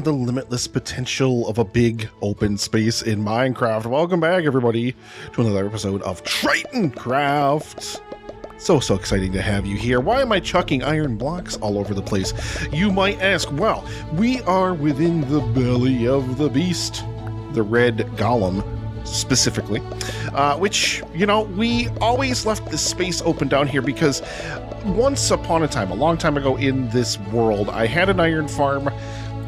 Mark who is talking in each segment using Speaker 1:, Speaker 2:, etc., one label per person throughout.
Speaker 1: The limitless potential of a big open space in Minecraft. Welcome back, everybody, to another episode of Tritoncraft. So exciting to have you here. Why am I chucking iron blocks all over the place? You might ask. Well, we are within the belly of the beast, the red golem, specifically, which, you know, we always left this space open down here because once upon a time, a long time ago in this world, I had an iron farm.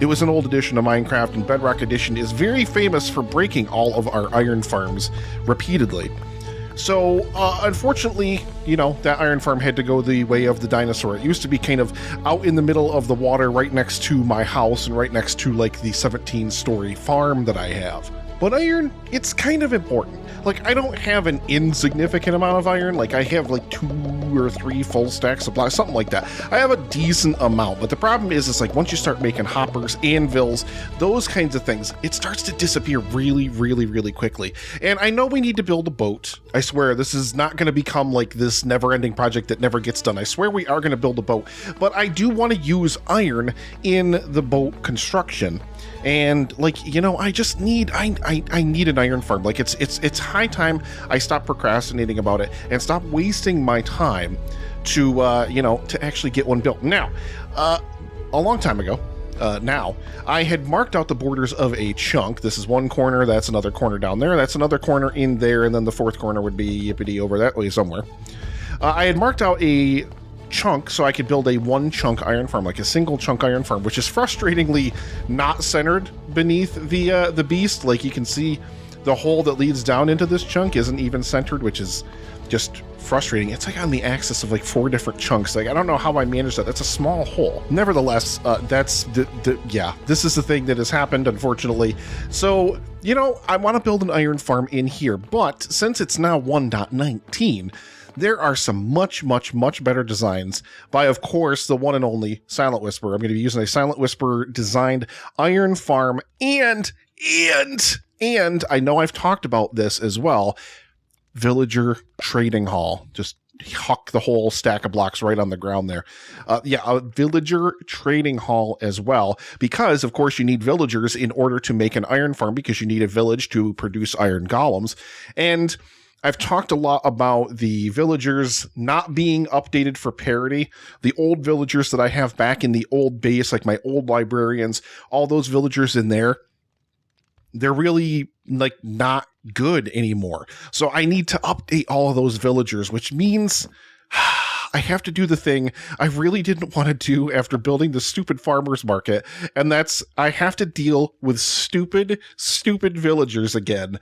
Speaker 1: It was an old edition of Minecraft, and Bedrock Edition is very famous for breaking all of our iron farms repeatedly. So, unfortunately, you know, that iron farm had to go the way of the dinosaur. It used to be kind of out in the middle of the water right next to my house and right next to, like, the 17-story farm that I have. But iron, it's kind of important. Like, I don't have an insignificant amount of iron. Like, I have like 2 or 3 full stacks of blocks, something like that. I have a decent amount, but the problem is like once you start making hoppers, anvils, those kinds of things, it starts to disappear really quickly. And I know we need to build a boat. I swear this is not going to become like this never-ending project that never gets done. I swear we are going to build a boat, but I do want to use iron in the boat construction. And like, you know, I just need, I need an iron farm. Like it's high time I stop procrastinating about it and stop wasting my time to, you know, to actually get one built. Now, a long time ago, now, I had marked out the borders of a chunk. This is one corner, that's another corner down there, that's another corner in there, and then the fourth corner would be yippity over that way somewhere. I had marked out a chunk so I could build a one chunk iron farm, like a single chunk iron farm, which is frustratingly not centered beneath the beast. Like you can see the hole that leads down into this chunk isn't even centered, which is just frustrating. It's like on the axis of like 4 different chunks. Like I don't know how I managed that. That's a small hole. Nevertheless, that's yeah, this is the thing that has happened, unfortunately. So, you know, I want to build an iron farm in here, but since it's now 1.19, there are some much better designs by, of course, the one and only Silent Whisper. I'm going to be using a Silent Whisper designed iron farm, and I know I've talked about this as well, villager trading hall. Just huck the whole stack of blocks right on the ground there. Yeah, a villager trading hall as well, because of course you need villagers in order to make an iron farm, because you need a village to produce iron golems. And I've talked a lot about the villagers not being updated for parity. The old villagers that I have back in the old base, like my old librarians, all those villagers in there, they're really like not good anymore. So I need to update all of those villagers, which means I have to do the thing I really didn't want to do after building the stupid farmer's market. And that's, I have to deal with stupid villagers again.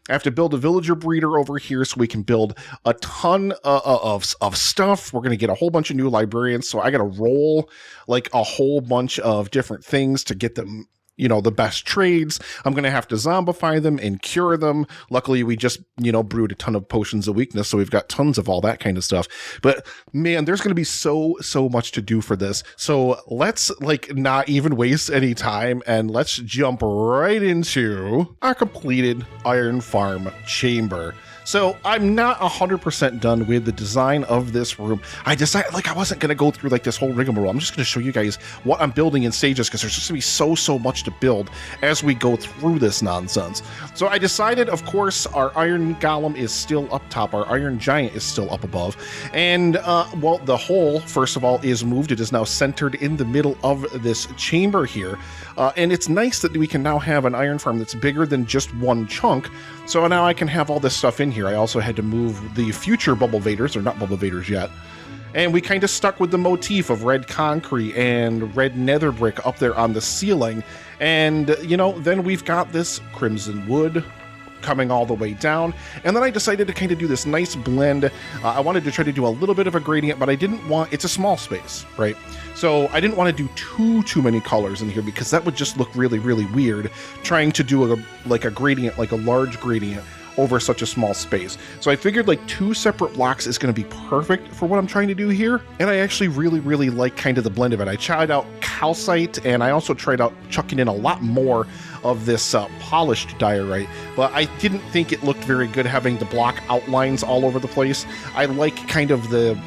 Speaker 1: I have to build a villager breeder over here so we can build a ton of stuff. We're going to get a whole bunch of new librarians. So I got to roll like a whole bunch of different things to get them, you know, the best trades. I'm going to have to zombify them and cure them. Luckily, we just, you know, brewed a ton of potions of weakness, so we've got tons of all that kind of stuff. But man, there's going to be so much to do for this. So let's like not even waste any time and let's jump right into our completed iron farm chamber. So I'm not 100% done with the design of this room. I decided, like, I wasn't going to go through like this whole rigmarole. I'm just going to show you guys what I'm building in stages, because there's just going to be so much to build as we go through this nonsense. So I decided, of course, our iron golem is still up top. Our iron giant is still up above. And, well, the hole, first of all, is moved. It is now centered in the middle of this chamber here. And it's nice that we can now have an iron farm that's bigger than just one chunk. So now I can have all this stuff in here. I also had to move the future bubble vaders. They're not bubble vaders yet. And we kind of stuck with the motif of red concrete and red nether brick up there on the ceiling. And, you know, then we've got this crimson wood coming all the way down. And then I decided to kind of do this nice blend. I wanted to try to do a little bit of a gradient, but I didn't want, it's a small space, right? So I didn't want to do too many colors in here, because that would just look really weird trying to do a gradient, like a large gradient over such a small space. So I figured like 2 separate blocks is going to be perfect for what I'm trying to do here. And I actually really like kind of the blend of it. I tried out calcite, and I also tried out chucking in a lot more of this polished diorite, but I didn't think it looked very good having the block outlines all over the place. I like kind of the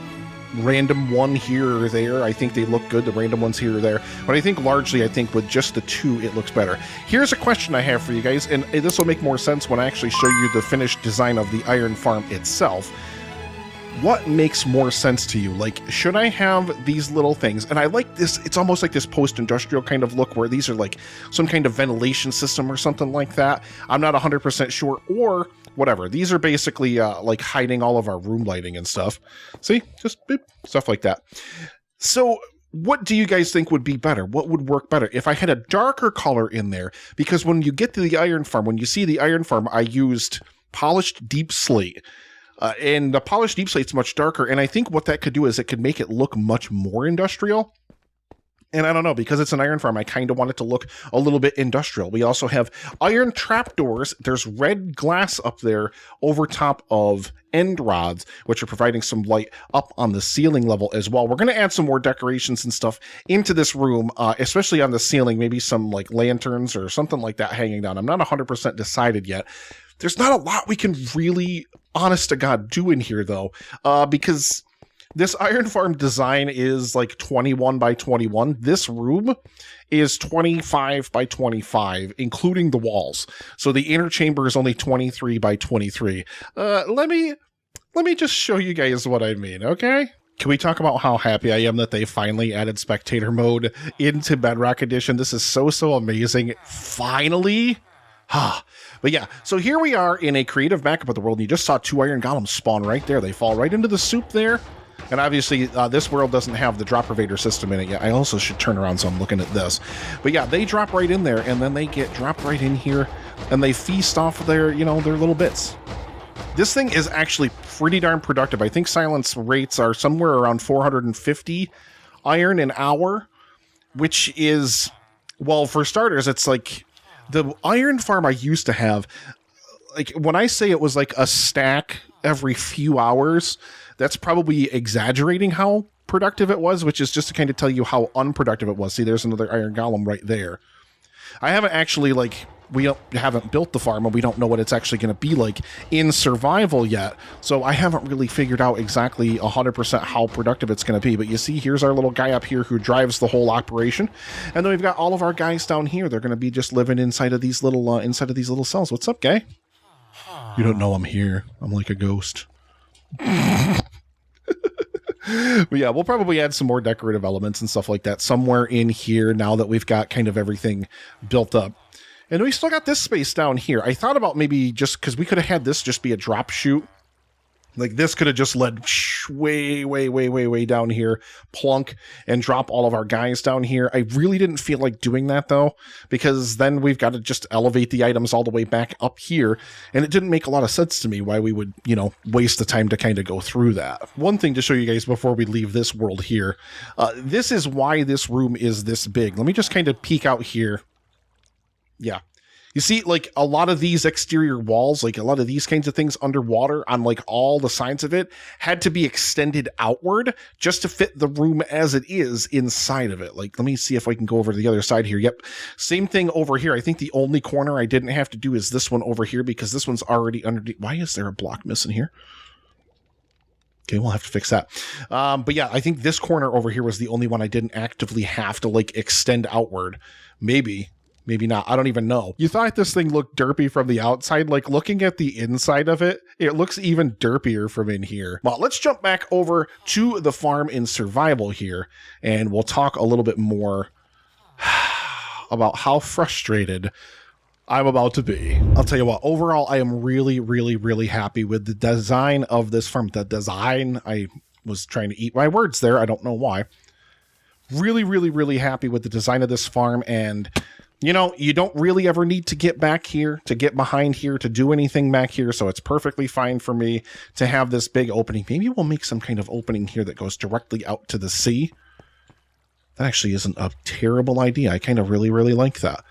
Speaker 1: random one here or there. I think they look good, the random ones here or there. But I think largely, I think with just the 2, it looks better. Here's a question I have for you guys, and this will make more sense when I actually show you the finished design of the iron farm itself. What makes more sense to you? Like, should I have these little things? And I like this, it's almost like this post-industrial kind of look where these are like some kind of ventilation system or something like that. I'm not 100% sure, or whatever. These are basically like hiding all of our room lighting and stuff. See? Just beep, stuff like that. So what do you guys think would be better? What would work better? If I had a darker color in there, because when you get to the iron farm, when you see the iron farm, I used polished deep slate. And the polished deep slate's much darker, and I think what that could do is it could make it look much more industrial. And I don't know, because it's an iron farm, I kind of want it to look a little bit industrial. We also have iron trapdoors. There's red glass up there over top of end rods, which are providing some light up on the ceiling level as well. We're going to add some more decorations and stuff into this room, especially on the ceiling, maybe some like lanterns or something like that hanging down. I'm not 100% decided yet. There's not a lot we can really, honest to God, do in here, though, because this iron farm design is like 21 by 21. This room is 25 by 25, including the walls. So the inner chamber is only 23 by 23. Let me just show you guys what I mean, okay? Can we talk about how happy I am that they finally added spectator mode into Bedrock Edition? This is so amazing. Finally! But yeah, so here we are in a creative backup of the world, and you just saw 2 iron golems spawn right there. They fall right into the soup there. And obviously, this world doesn't have the drop pervader system in it yet. I also should turn around so I'm looking at this. But yeah, they drop right in there, and then they get dropped right in here, and they feast off of their, you know, their little bits. This thing is actually pretty darn productive. I think silence rates are somewhere around 450 iron an hour, which is, well, for starters, it's like the iron farm I used to have, like when I say it was like a stack every few hours, that's probably exaggerating how productive it was, which is just to kind of tell you how unproductive it was. See, there's another iron golem right there. I haven't actually, like, haven't built the farm, and we don't know what it's actually going to be like in survival yet. So I haven't really figured out exactly 100% how productive it's going to be. But you see, here's our little guy up here who drives the whole operation, and then we've got all of our guys down here. They're going to be just living inside of these little cells. What's up, guy? You don't know I'm here. I'm like a ghost. But yeah, we'll probably add some more decorative elements and stuff like that somewhere in here now that we've got kind of everything built up. And we still got this space down here. I thought about maybe just because we could have had this just be a drop chute. Like this could have just led way down here, plunk, and drop all of our guys down here. I really didn't feel like doing that though, because then we've got to just elevate the items all the way back up here. And it didn't make a lot of sense to me why we would, you know, waste the time to kind of go through that. One thing to show you guys before we leave this world here, this is why this room is this big. Let me just kind of peek out here. Yeah. You see, like, a lot of these exterior walls, like a lot of these kinds of things underwater on, like, all the sides of it had to be extended outward just to fit the room as it is inside of it. Like, let me see if I can go over to the other side here. Yep. Same thing over here. I think the only corner I didn't have to do is this one over here because this one's already underneath. Why is there a block missing here? Okay, we'll have to fix that. But yeah, I think this corner over here was the only one I didn't actively have to, like, extend outward. Maybe not. I don't even know. You thought this thing looked derpy from the outside. Like, looking at the inside of it, it looks even derpier from in here. Well, let's jump back over to the farm in survival here, and we'll talk a little bit more about how frustrated I'm about to be. I'll tell you what, overall, I am really happy with the design of this farm. The design, I was trying to eat my words there. I don't know why. Really happy with the design of this farm, and you know, you don't really ever need to get back here, to get behind here, to do anything back here, so it's perfectly fine for me to have this big opening. Maybe we'll make some kind of opening here that goes directly out to the sea. That actually isn't a terrible idea. I kind of really like that.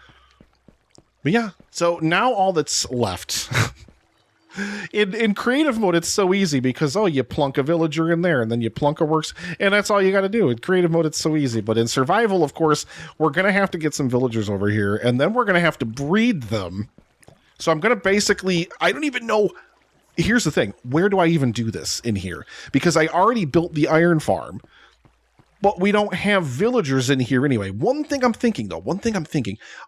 Speaker 1: But yeah, so now all that's left... In creative mode, it's so easy because, oh, you plunk a villager in there and then you plunk a works, and that's all you got to do. In creative mode, it's so easy. But in survival, of course, we're going to have to get some villagers over here, and then we're going to have to breed them. So I'm going to basically, I don't even know here's the thing. Where do I even do this in here? Because I already built the iron farm, but we don't have villagers in here anyway. One thing I'm thinking,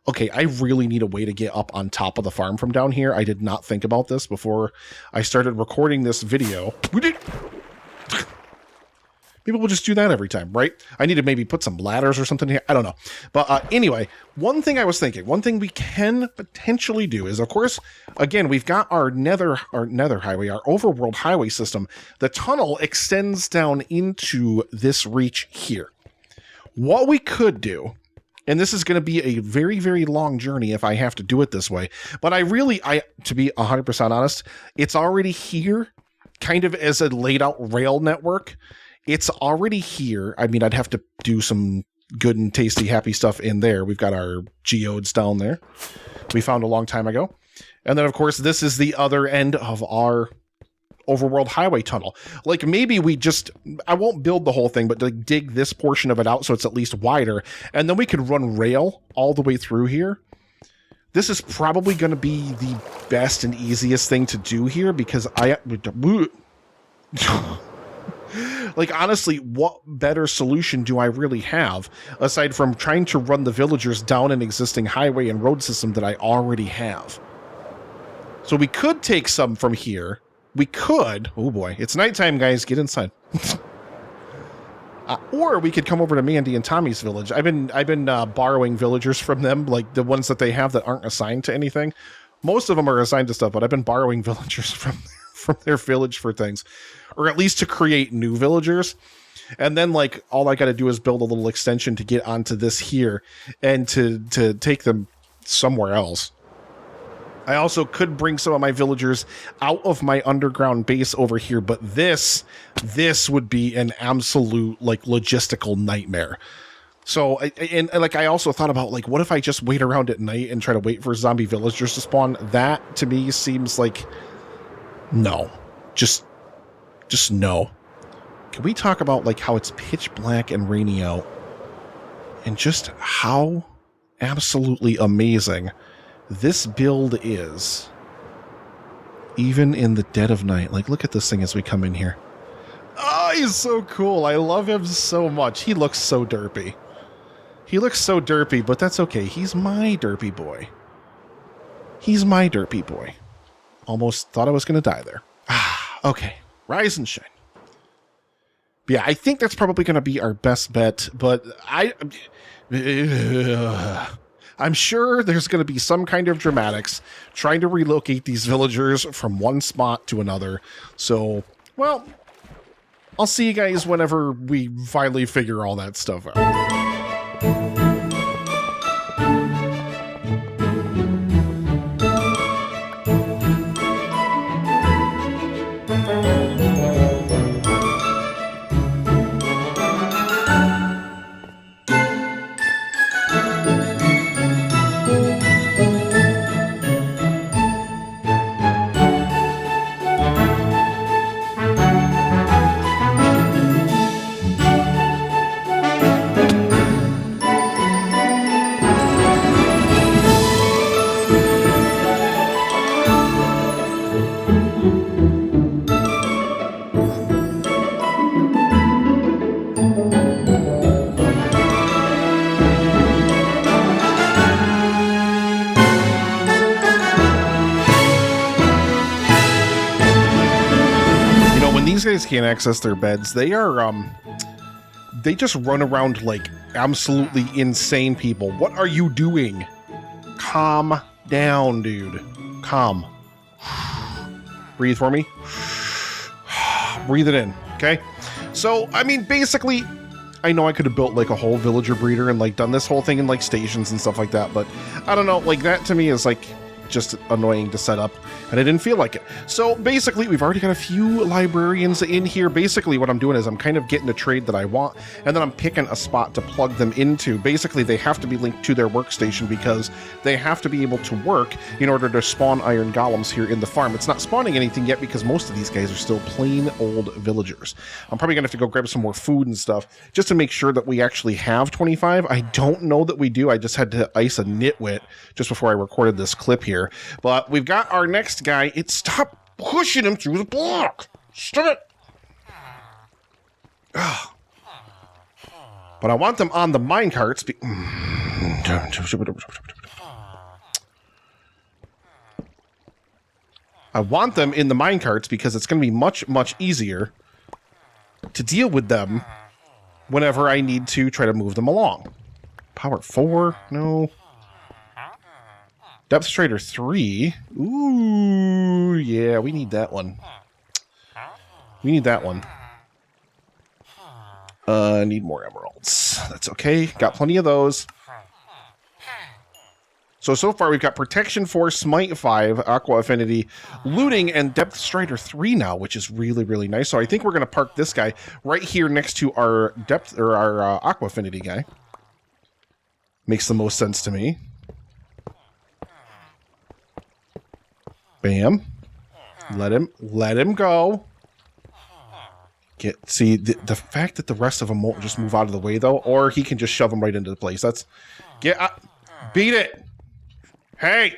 Speaker 1: okay, I really need a way to get up on top of the farm from down here. I did not think about this before I started recording this video. People will just do that every time, right? I need to maybe put some ladders or something here. I don't know. But anyway, one thing I was thinking, one thing we can potentially do is, of course, again, we've got our nether highway, our overworld highway system. The tunnel extends down into this reach here. What we could do, and this is going to be a very, very long journey if I have to do it this way, but to be 100% honest, it's already here, kind of as a laid out rail network. It's already here. I mean, I'd have to do some good and tasty, happy stuff in there. We've got our geodes down there we found a long time ago. And then, of course, this is the other end of our overworld highway tunnel. Like, maybe I won't build the whole thing, but like dig this portion of it out so it's at least wider. And then we could run rail all the way through here. This is probably going to be the best and easiest thing to do here because like, honestly, what better solution do I really have aside from trying to run the villagers down an existing highway and road system that I already have? So we could take some from here. We could. Oh boy, it's nighttime, guys. Get inside. Or we could come over to Mandy and Tommy's village. I've been borrowing villagers from them, like the ones that they have that aren't assigned to anything. Most of them are assigned to stuff, but I've been borrowing villagers from their village for things, or at least to create new villagers. And then, like, all I got to do is build a little extension to get onto this here and to take them somewhere else. I also could bring some of my villagers out of my underground base over here, but this would be an absolute, like, logistical nightmare. So, I also thought about, like, what if I just wait around at night and try to wait for zombie villagers to spawn? That, to me, seems like... No. Just no. Can we talk about, like, how it's pitch black and rainy out? And just how absolutely amazing this build is. Even in the dead of night. Like, look at this thing as we come in here. Oh, he's so cool. I love him so much. He looks so derpy. He looks so derpy, but that's okay. He's my derpy boy. He's my derpy boy. Almost thought I was going to die there. Okay. Rise and shine. But yeah, I think that's probably going to be our best bet, but I'm sure there's going to be some kind of dramatics trying to relocate these villagers from one spot to another. So, well, I'll see you guys whenever we finally figure all that stuff out. These guys can't access their beds. They just run around like absolutely insane people. What are you doing? Calm down, dude. Calm. Breathe for me. Breathe it in, okay? So, I mean, basically, I know I could have built like a whole villager breeder and like done this whole thing in like stations and stuff like that, but I don't know, like that to me is like just annoying to set up, and I didn't feel like it. So basically, we've already got a few librarians in here. Basically, what I'm doing is I'm kind of getting a trade that I want, and then I'm picking a spot to plug them into. Basically, they have to be linked to their workstation because they have to be able to work in order to spawn iron golems here in the farm. It's not spawning anything yet because most of these guys are still plain old villagers. I'm probably gonna have to go grab some more food and stuff just to make sure that we actually have 25. I don't know that we do. I just had to ice a nitwit just before I recorded this clip here. But we've got our next guy. Stop pushing him through the block. Stop it. But I want them on the minecarts. I want them in the minecarts because it's going to be much, much easier to deal with them whenever I need to try to move them along. Power 4? No. Depth Strider 3? Ooh, yeah, we need that one. We need that one. Need more emeralds. That's okay. Got plenty of those. So far we've got Protection 4, Smite 5, Aqua Affinity, Looting, and Depth Strider 3 now, which is really, really nice. So I think we're going to park this guy right here next to our Depth, or our Aqua Affinity guy. Makes the most sense to me. Bam. Let him go. See, the fact that the rest of them won't just move out of the way, though, or he can just shove them right into the place. That's... Beat it! Hey!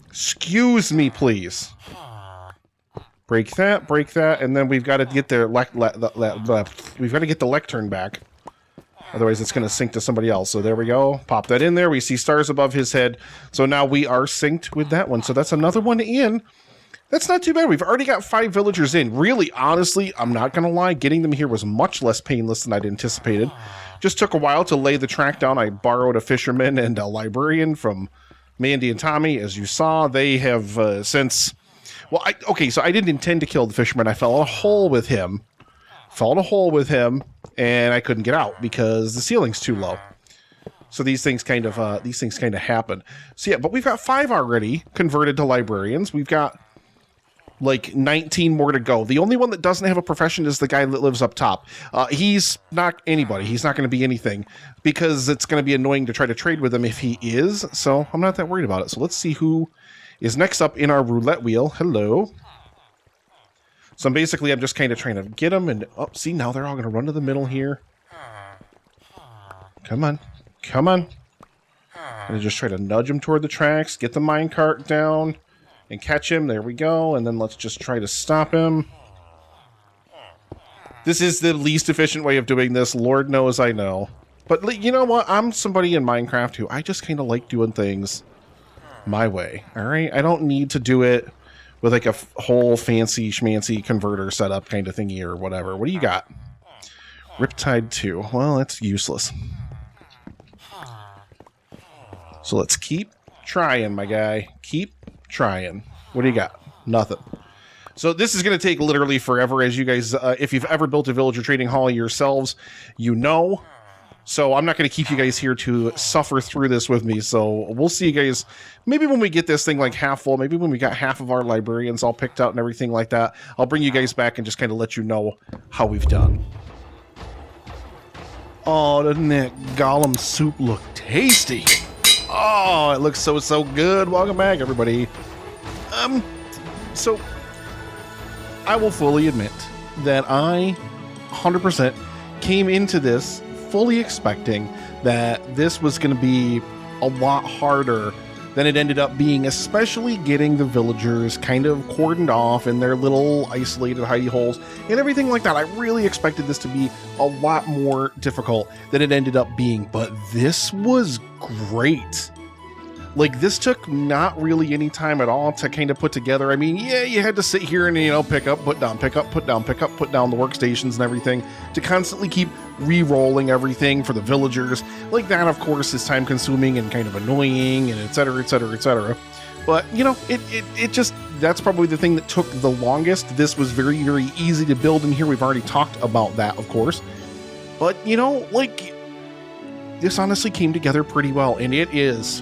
Speaker 1: Excuse me, please. Break that, and then we've got to get their we've got to get the lectern back. Otherwise, it's going to sync to somebody else. So there we go. Pop that in there. We see stars above his head. So now we are synced with that one. So that's another one in. That's not too bad. We've already got 5 villagers in. Really, honestly, I'm not going to lie. Getting them here was much less painless than I'd anticipated. Just took a while to lay the track down. I borrowed a fisherman and a librarian from Mandy and Tommy. As you saw, they have since... Well, so I didn't intend to kill the fisherman. I fell in a hole with him. And I couldn't get out because the ceiling's too low. So these things kind of happen. So yeah, but we've got 5 already converted to librarians. We've got like 19 more to go. The only one that doesn't have a profession is the guy that lives up top. He's not anybody. He's not going to be anything because it's going to be annoying to try to trade with him if he is. So I'm not that worried about it. So let's see who is next up in our roulette wheel. Hello. So I'm just kind of trying to get them, and see, now they're all going to run to the middle here. Come on. And just try to nudge him toward the tracks, get the minecart down, and catch him. There we go. And then let's just try to stop him. This is the least efficient way of doing this. Lord knows I know. But you know what? I'm somebody in Minecraft who I just kind of like doing things my way. All right? I don't need to do it with like a whole fancy schmancy converter setup kind of thingy or whatever. What do you got? Riptide 2. Well, that's useless. So let's keep trying, my guy. Keep trying. What do you got? Nothing. So this is going to take literally forever, as you guys, if you've ever built a villager trading hall yourselves, you know. So I'm not going to keep you guys here to suffer through this with me. So we'll see you guys maybe when we get this thing like half full, maybe when we got half of our librarians all picked out and everything like that. I'll bring you guys back and just kind of let you know how we've done. Oh, doesn't that golem soup look tasty? Oh, it looks so good. Welcome back, everybody. So I will fully admit that I 100% came into this fully expecting that this was going to be a lot harder than it ended up being, especially getting the villagers kind of cordoned off in their little isolated hidey holes and everything like that. I really expected this to be a lot more difficult than it ended up being, but this was great. Like, this took not really any time at all to kind of put together. I mean, yeah, you had to sit here and, you know, pick up, put down, pick up, put down, pick up, put down the workstations and everything to constantly keep re-rolling everything for the villagers. Like, that, of course, is time-consuming and kind of annoying and et cetera, et cetera, et cetera. But, you know, it just, that's probably the thing that took the longest. This was very, very easy to build in here. We've already talked about that, of course. But, you know, like, this honestly came together pretty well, and it is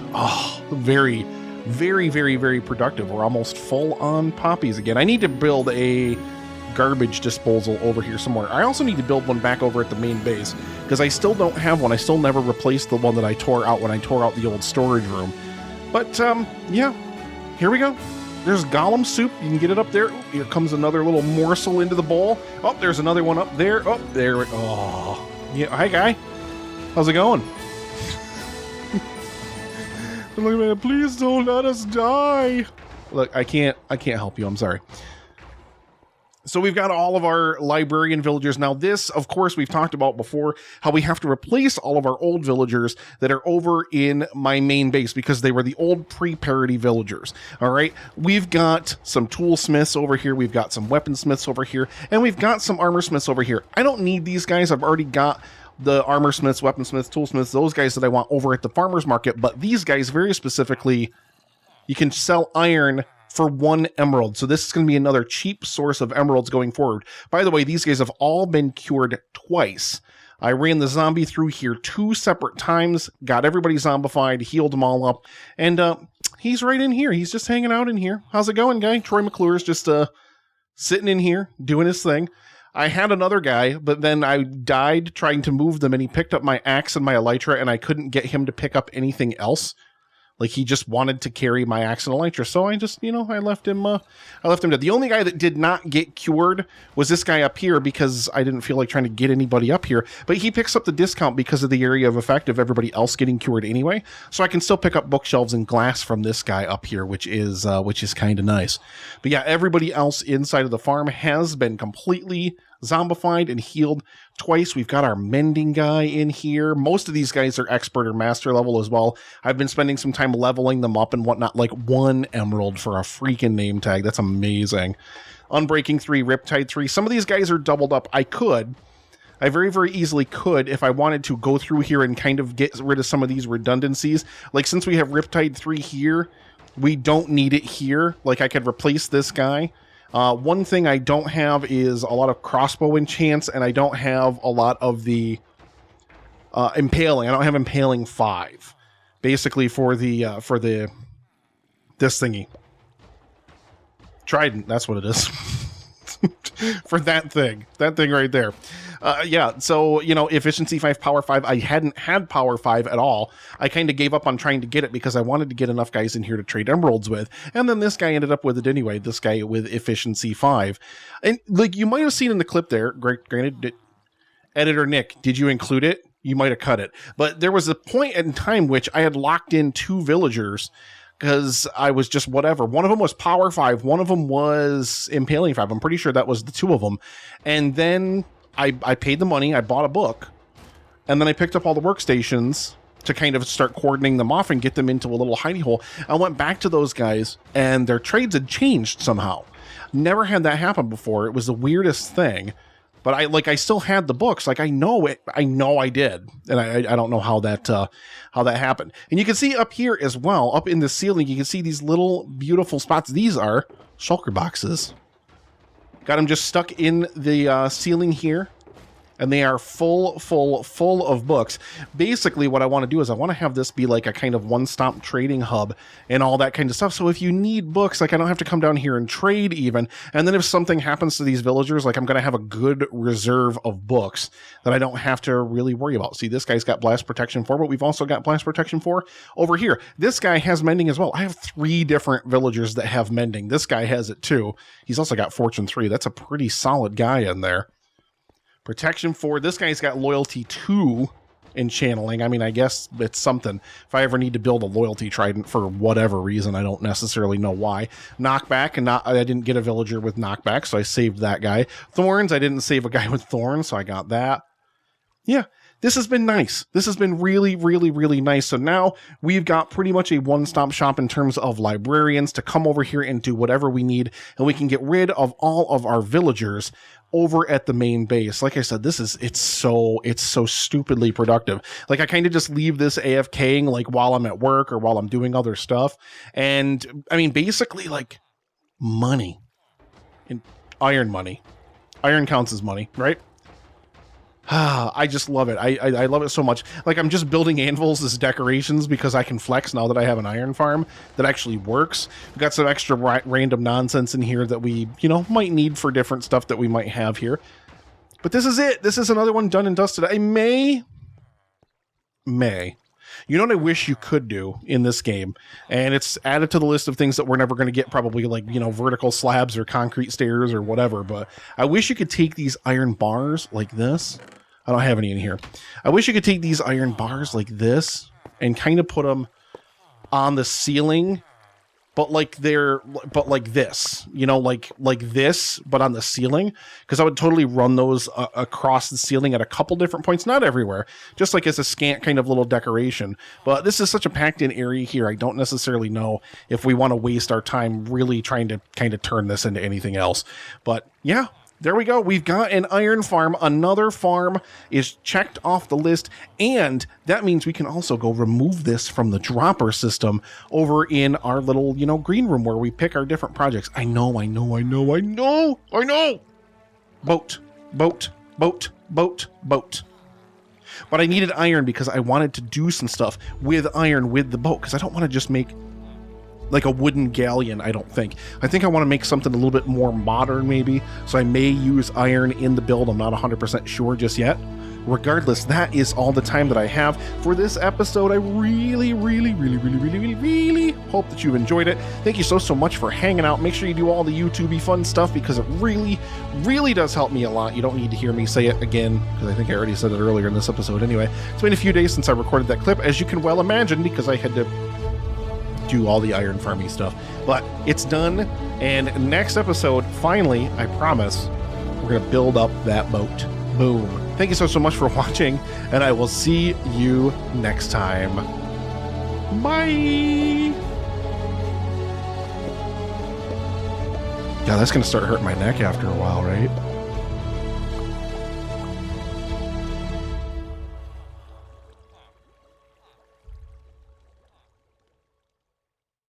Speaker 1: very, very, very, very productive. We're almost full on poppies again. I need to build a garbage disposal over here somewhere. I also need to build one back over at the main base, because I still don't have one. I still never replaced the one that I tore out when I tore out the old storage room. But, yeah, here we go. There's golem soup. You can get it up there. Ooh, here comes another little morsel into the bowl. Oh, there's another one up there. Oh, there. Oh, yeah. Hi, guy. How's it going? I'm looking at it, please don't let us die. Look, I can't help you. I'm sorry. So we've got all of our librarian villagers. Now this, of course, we've talked about before, how we have to replace all of our old villagers that are over in my main base because they were the old pre-parity villagers. All right. We've got some toolsmiths over here. We've got some weaponsmiths over here, and we've got some armorsmiths over here. I don't need these guys. I've already got the armorsmiths, weaponsmiths, toolsmiths, those guys that I want over at the farmer's market. But these guys, very specifically, you can sell iron for 1 emerald. So this is going to be another cheap source of emeralds going forward. By the way, these guys have all been cured twice. I ran the zombie through here 2 separate times, got everybody zombified, healed them all up, and he's right in here. He's just hanging out in here. How's it going, guy? Troy McClure's just sitting in here, doing his thing. I had another guy, but then I died trying to move them, and he picked up my axe and my elytra, and I couldn't get him to pick up anything else. Like, he just wanted to carry my axe and elytra, so I just, I left him dead. The only guy that did not get cured was this guy up here, because I didn't feel like trying to get anybody up here, but he picks up the discount because of the area of effect of everybody else getting cured anyway, so I can still pick up bookshelves and glass from this guy up here, which is kind of nice. But yeah, everybody else inside of the farm has been completely zombified and healed twice. We've got our mending guy in here. Most of these guys are expert or master level as well. I've been spending some time leveling them up and whatnot, like 1 emerald for a freaking name tag. That's amazing. Unbreaking 3, Riptide 3. Some of these guys are doubled up. I very, very easily could, if I wanted to, go through here and kind of get rid of some of these redundancies. Like, since we have Riptide 3 here, we don't need it here. Like, I could replace this guy. One thing I don't have is a lot of crossbow enchants, and I don't have a lot of the impaling. I don't have impaling 5, basically for this thingy. Trident, that's what it is. For that thing right there. Yeah, so, efficiency 5, power 5. I hadn't had power 5 at all. I kind of gave up on trying to get it because I wanted to get enough guys in here to trade emeralds with. And then this guy ended up with it anyway, this guy with efficiency 5. And, like, you might have seen in the clip there, granted, Editor Nick, did you include it? You might have cut it. But there was a point in time which I had locked in 2 villagers because I was just whatever. One of them was power 5. One of them was impaling 5. I'm pretty sure that was the 2 of them. And then I paid the money. I bought a book. And then I picked up all the workstations to kind of start cordoning them off and get them into a little hidey hole. I went back to those guys, and their trades had changed somehow. Never had that happen before. It was the weirdest thing. But I still had the books. Like, I know it. I know I did. And I don't know how that happened. And you can see up here as well, up in the ceiling, you can see these little beautiful spots. These are shulker boxes. Got them just stuck in the ceiling here. And they are full of books. Basically, what I want to do is I want to have this be like a kind of one-stop trading hub and all that kind of stuff. So if you need books, like, I don't have to come down here and trade even. And then if something happens to these villagers, like, I'm going to have a good reserve of books that I don't have to really worry about. See, this guy's got blast protection 4, but we've also got blast protection 4 over here. This guy has mending as well. I have 3 different villagers that have mending. This guy has it too. He's also got fortune 3. That's a pretty solid guy in there. Protection 4. This guy's got loyalty 2 in channeling. I mean, I guess it's something. If I ever need to build a loyalty trident for whatever reason, I don't necessarily know why. Knockback, and I didn't get a villager with knockback, so I saved that guy. Thorns, I didn't save a guy with thorns, so I got that. Yeah, this has been nice. This has been really, really, really nice. So now we've got pretty much a one-stop shop in terms of librarians to come over here and do whatever we need, and we can get rid of all of our villagers over at the main base. Like I said, it's so stupidly productive. Like, I kind of just leave this AFKing like while I'm at work or while I'm doing other stuff. And I mean, basically, like, money and iron money. Iron counts as money, right? I just love it. I love it so much. Like, I'm just building anvils as decorations because I can flex now that I have an iron farm that actually works. We've got some extra random nonsense in here that we, might need for different stuff that we might have here. But this is it. This is another one done and dusted. I may. You know what I wish you could do in this game? And it's added to the list of things that we're never going to get, probably, like, vertical slabs or concrete stairs or whatever. But I wish you could take these iron bars like this. I don't have any in here. I wish you could take these iron bars like this and kind of put them on the ceiling, but like this, you know, like this, but on the ceiling, because I would totally run those across the ceiling at a couple different points, not everywhere, just like as a scant kind of little decoration. But this is such a packed in area here. I don't necessarily know if we want to waste our time really trying to kind of turn this into anything else. But yeah. There we go. We've got an iron farm. Another farm is checked off the list. And that means we can also go remove this from the dropper system over in our little, you know, green room where we pick our different projects. I know. Boat. But I needed iron because I wanted to do some stuff with iron with the boat, because I don't want to just make like a wooden galleon. I think I want to make something a little bit more modern maybe, so I may use iron in the build. I'm not 100% sure just yet. Regardless, that is all the time that I have for this episode. I really hope that you've enjoyed it. Thank you so much for hanging out. Make sure you do all the YouTube-y fun stuff, because it really does help me a lot. You don't need to hear me say it again, because I think I already said it earlier in this episode anyway. It's been a few days since I recorded that clip, as you can well imagine, because I had to do all the iron farming stuff, but it's done. And next episode, finally, I promise, we're gonna build up that boat. Boom. Thank you so much for watching, and I will see you next time. Bye. Yeah, that's gonna start hurting my neck after a while, right?